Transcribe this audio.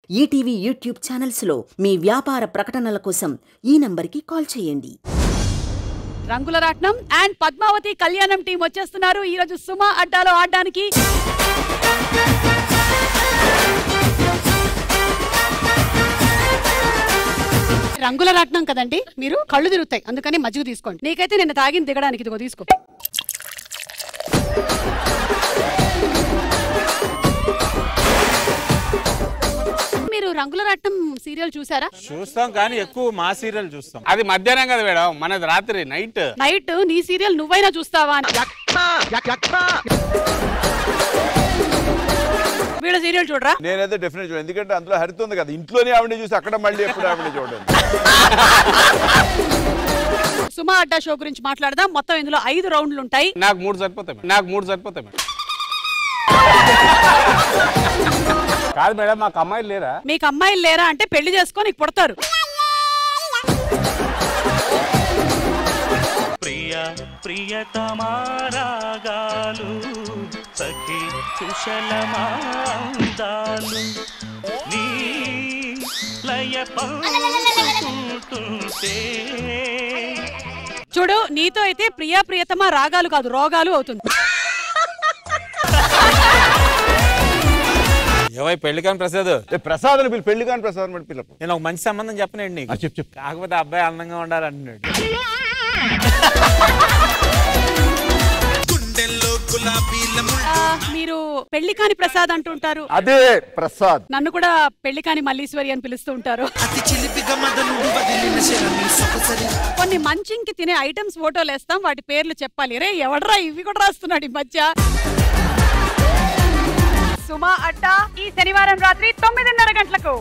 ETV YouTube ఛానల్స్లో మీ వ్యాపార ప్రకటనల కోసం ఈ నంబర్కి కాల్ చేయండి. రంగుల రాట్నం అండ్ పద్మావతి కళ్యాణం టీం వచ్చేస్తున్నారు ఈ రోజు సుమా అడ్డాలో ఆడడానికి. రంగుల రాట్నం కదండి, మీరు కళ్ళు తిరుగుతాయి, అందుకని మజ్జిగ తీసుకోండి. నీకైతే నిన్న తాగిన దిగడానికి ఇదిగో తీసుకో. మీరు రంగుల రాట్నం సీరియల్ చూసారా? చూస్తాం కానీ ఎక్కువ మా సీరియల్ చూస్తాం. అది మధ్యాహ్నం కదా మేడం, మనది రాత్రి నైట్. నైట్ నీ సీరియల్ నువ్వైనా చూస్తావా? వీళ్ళ సీరియల్ చూడరా? నేనైతే డెఫినెట్ చూడండి, ఎందుకంటే అందులో హరిత ఉంది కదా, ఇంట్లోనే ఆవిడ చూసి అక్కడ మళ్ళీ ఎప్పుడు ఆవిడ చూడండి. సుమా అడ్డా షో గురించి మాట్లాడదాం. మొత్తం ఇందులో 5 రౌండ్లు ఉంటాయి. నాకు 3 సరిపోతాయి మేడం. కాదు మేడం, మాకు అమ్మాయిలు లేరా? మీకు అమ్మాయిలు లేరా అంటే పెళ్లి చేసుకొని నీకు పుడతారు. ప్రియతమారాగాలు సఖి కుశలమాందాలు నీ లయ పంచుకుంటుంటే. చూడు, నీతో అయితే ప్రియా ప్రియతమ రాగాలు కాదు రోగాలు అవుతుంది. ఏవై పెళ్లి కాని ప్రసాద్, ప్రసాద్ అని పెళ్లి కాని ప్రసాద్ పిల్ల. నేను ఒక మంచి సంబంధం చెప్పనండి నీకు. చెప్పు. కాకపోతే అబ్బాయి అందంగా ఉండాలంటున్నాడు. మీరు పెళ్లి కాని ప్రసాద్ అంటుంటారు. అదే ప్రసాద్. నన్ను కూడా పెళ్లి కాని మల్లీశ్వరి అని పిలుస్తూ ఉంటారు. కొన్ని మంచింకి తినే ఐటమ్స్ ఫోటోలు వేస్తాం, వాటి పేర్లు చెప్పాలి. రే ఎవడరా ఇవి కూడా రాస్తున్నాడు ఈ మధ్య. సుమా అడ్డా ఈ శనివారం రాత్రి 9:30 గంటలకు.